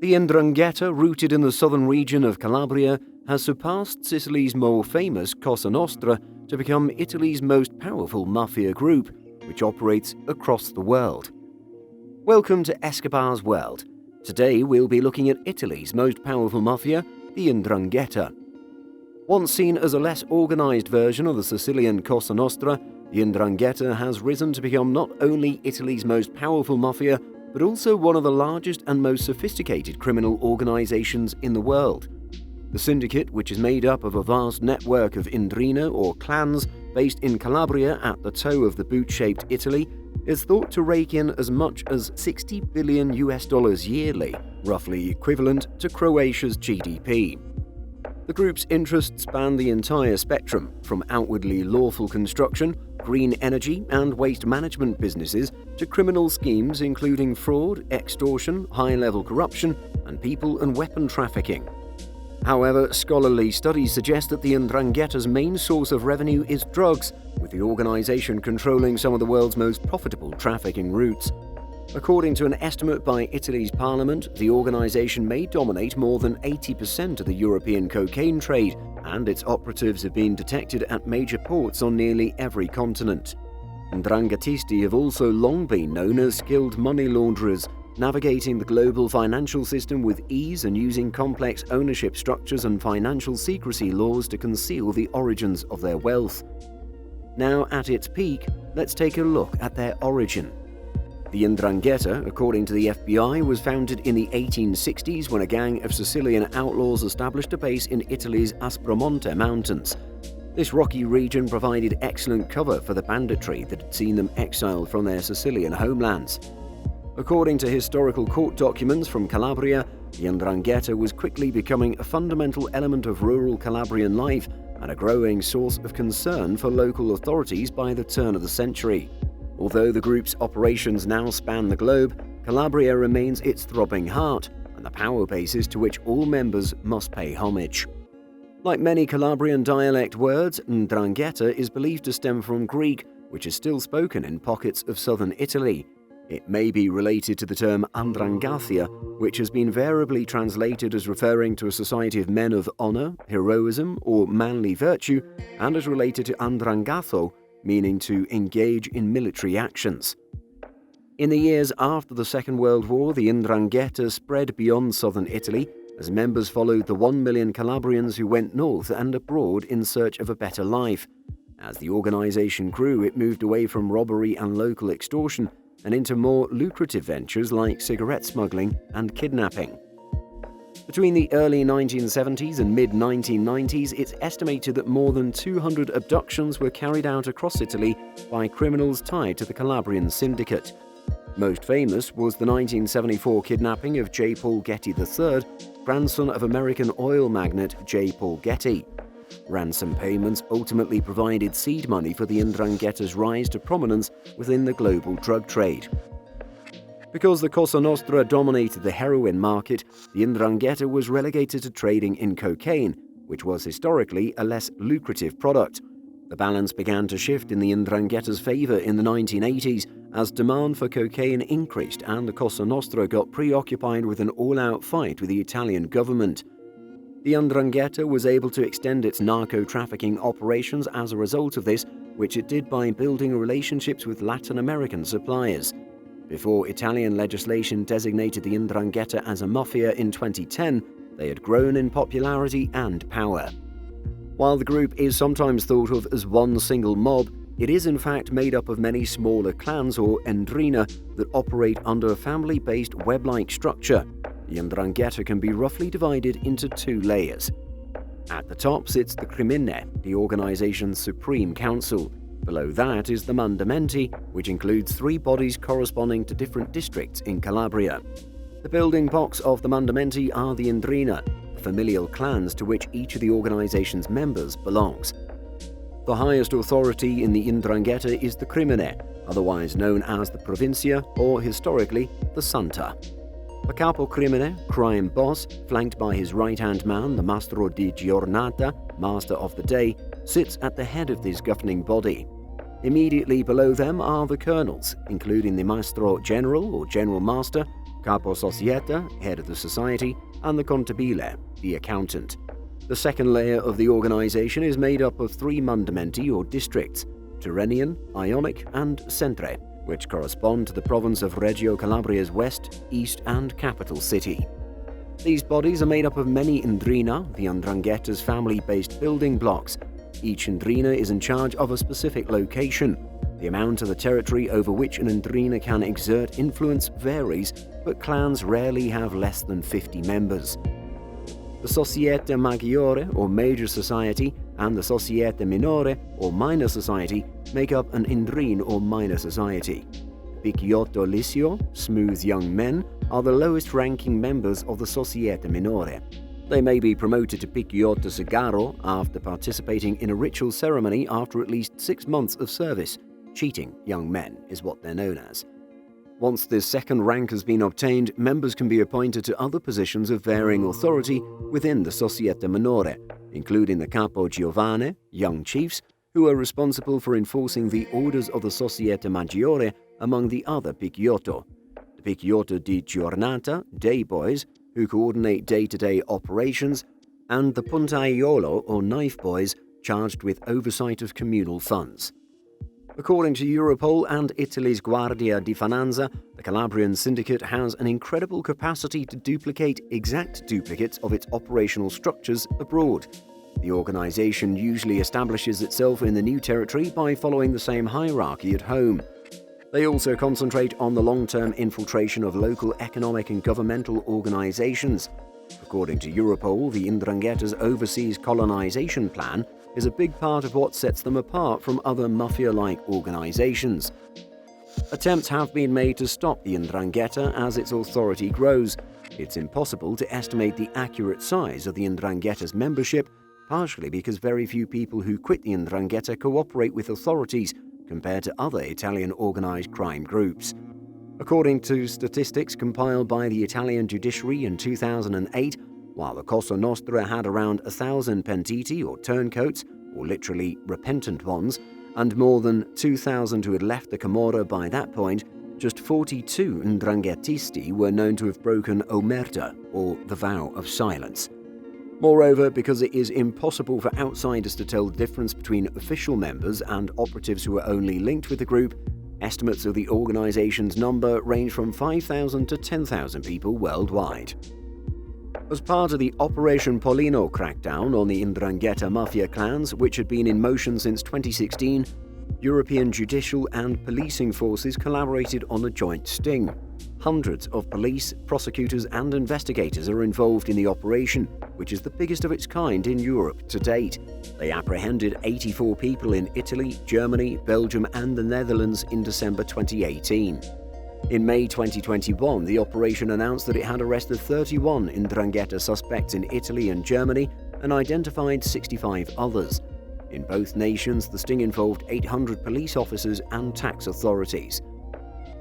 The Ndrangheta, rooted in the southern region of Calabria, has surpassed Sicily's more famous Cosa Nostra to become Italy's most powerful mafia group, which operates across the world. Welcome to Escobar's World. Today we'll be looking at Italy's most powerful mafia, the Ndrangheta. Once seen as a less organized version of the Sicilian Cosa Nostra, the Ndrangheta has risen to become not only Italy's most powerful mafia, but also one of the largest and most sophisticated criminal organizations in the world. The syndicate, which is made up of a vast network of Ndrina or clans based in Calabria at the toe of the boot-shaped Italy, is thought to rake in as much as $60 billion yearly, roughly equivalent to Croatia's GDP. The group's interests span the entire spectrum, from outwardly lawful construction, green energy and waste management businesses to criminal schemes including fraud, extortion, high-level corruption, and people and weapon trafficking. However, scholarly studies suggest that the Ndrangheta's main source of revenue is drugs, with the organization controlling some of the world's most profitable trafficking routes. According to an estimate by Italy's parliament, the organization may dominate more than 80% of the European cocaine trade, and its operatives have been detected at major ports on nearly every continent. Ndranghetisti have also long been known as skilled money launderers, navigating the global financial system with ease and using complex ownership structures and financial secrecy laws to conceal the origins of their wealth. Now, at its peak, let's take a look at their origin. The Ndrangheta, according to the FBI, was founded in the 1860s when a gang of Sicilian outlaws established a base in Italy's Aspromonte Mountains. This rocky region provided excellent cover for the banditry that had seen them exiled from their Sicilian homelands. According to historical court documents from Calabria, the Ndrangheta was quickly becoming a fundamental element of rural Calabrian life and a growing source of concern for local authorities by the turn of the century. Although the group's operations now span the globe, Calabria remains its throbbing heart and the power basis to which all members must pay homage. Like many Calabrian dialect words, Ndrangheta is believed to stem from Greek, which is still spoken in pockets of southern Italy. It may be related to the term Ndrangheta, which has been variably translated as referring to a society of men of honor, heroism, or manly virtue, and is related to Ndrangatho, meaning to engage in military actions. In the years after the Second World War, the Ndrangheta spread beyond southern Italy as members followed the 1 million Calabrians who went north and abroad in search of a better life. As the organization grew, it moved away from robbery and local extortion and into more lucrative ventures like cigarette smuggling and kidnapping. Between the early 1970s and mid-1990s, it's estimated that more than 200 abductions were carried out across Italy by criminals tied to the Calabrian syndicate. Most famous was the 1974 kidnapping of J. Paul Getty III, grandson of American oil magnate J. Paul Getty. Ransom payments ultimately provided seed money for the Ndrangheta's rise to prominence within the global drug trade. Because the Cosa Nostra dominated the heroin market, the Ndrangheta was relegated to trading in cocaine, which was historically a less lucrative product. The balance began to shift in the Ndrangheta's favor in the 1980s as demand for cocaine increased and the Cosa Nostra got preoccupied with an all-out fight with the Italian government. The Ndrangheta was able to extend its narco-trafficking operations as a result of this, which it did by building relationships with Latin American suppliers. Before Italian legislation designated the Ndrangheta as a mafia in 2010, they had grown in popularity and power. While the group is sometimes thought of as one single mob, it is in fact made up of many smaller clans or Ndrina that operate under a family-based web-like structure. The Ndrangheta can be roughly divided into two layers. At the top sits the Crimine, the organization's supreme council. Below that is the Mandamenti, which includes 3 bodies corresponding to different districts in Calabria. The building blocks of the Mandamenti are the Ndrina, the familial clans to which each of the organization's members belongs. The highest authority in the Ndrangheta is the Crimine, otherwise known as the Provincia or historically the Santa. The Capo Crimine, crime boss, flanked by his right-hand man, the Mastro di Giornata, master of the day, sits at the head of this governing body. Immediately below them are the colonels, including the Maestro General or General Master, Capo Societa, head of the society, and the Contabile, the accountant. The second layer of the organization is made up of 3 mandamenti or districts, Tyrrhenian, Ionic, and Centre, which correspond to the province of Reggio Calabria's west, east, and capital city. These bodies are made up of many Ndrina, the Ndrangheta's family-based building blocks. Each Ndrina is in charge of a specific location. The amount of the territory over which an Ndrina can exert influence varies, but clans rarely have less than 50 members. The Societa Maggiore, or major society, and the Societa Minore, or minor society, make up an Ndrin, or minor society. Picciotto Liscio, smooth young men, are the lowest-ranking members of the Societa Minore. They may be promoted to Picciotto Sigaro after participating in a ritual ceremony after at least 6 months of service. Cheating young men is what they're known as. Once this second rank has been obtained, members can be appointed to other positions of varying authority within the Societa Minore, including the Capo Giovane, young chiefs, who are responsible for enforcing the orders of the Societa Maggiore among the other Picciotto. The Picciotto di Giornata, day boys, who coordinate day-to-day operations, and the Puntaiolo, or knife boys, charged with oversight of communal funds. According to Europol and Italy's Guardia di Finanza, the Calabrian syndicate has an incredible capacity to duplicate exact duplicates of its operational structures abroad. The organization usually establishes itself in the new territory by following the same hierarchy at home. They also concentrate on the long-term infiltration of local economic and governmental organizations. According to Europol, the Ndrangheta's overseas colonization plan is a big part of what sets them apart from other mafia-like organizations. Attempts have been made to stop the Ndrangheta as its authority grows. It's impossible to estimate the accurate size of the Ndrangheta's membership, partially because very few people who quit the Ndrangheta cooperate with authorities compared to other Italian organized crime groups. According to statistics compiled by the Italian judiciary in 2008, while the Cosa Nostra had around 1,000 pentiti or turncoats, or literally repentant ones, and more than 2,000 who had left the Camorra by that point, just 42 Ndranghetisti were known to have broken omerta, or the vow of silence. Moreover, because it is impossible for outsiders to tell the difference between official members and operatives who are only linked with the group, estimates of the organization's number range from 5,000 to 10,000 people worldwide. As part of the Operation Pollino crackdown on the Ndrangheta mafia clans, which had been in motion since 2016, European judicial and policing forces collaborated on a joint sting. Hundreds of police, prosecutors, and investigators are involved in the operation, which is the biggest of its kind in Europe to date. They apprehended 84 people in Italy, Germany, Belgium, and the Netherlands in December 2018. In May 2021, the operation announced that it had arrested 31 Ndrangheta suspects in Italy and Germany and identified 65 others. In both nations, the sting involved 800 police officers and tax authorities.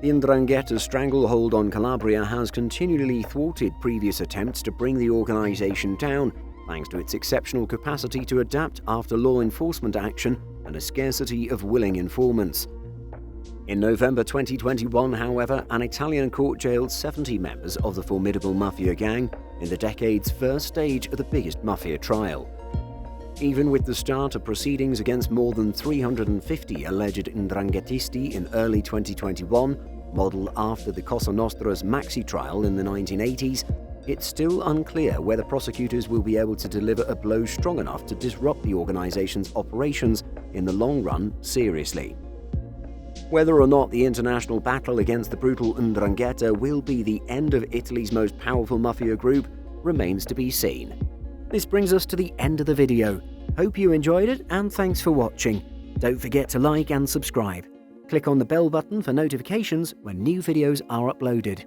The Ndrangheta's stranglehold on Calabria has continually thwarted previous attempts to bring the organization down, thanks to its exceptional capacity to adapt after law enforcement action and a scarcity of willing informants. In November 2021, however, an Italian court jailed 70 members of the formidable mafia gang in the decade's first stage of the biggest mafia trial. Even with the start of proceedings against more than 350 alleged Ndranghetisti in early 2021, modeled after the Cosa Nostra's maxi trial in the 1980s, it's still unclear whether prosecutors will be able to deliver a blow strong enough to disrupt the organization's operations in the long run seriously. Whether or not the international battle against the brutal Ndrangheta will be the end of Italy's most powerful mafia group remains to be seen. This brings us to the end of the video. Hope you enjoyed it, and thanks for watching. Don't forget to like and subscribe. Click on the bell button for notifications when new videos are uploaded.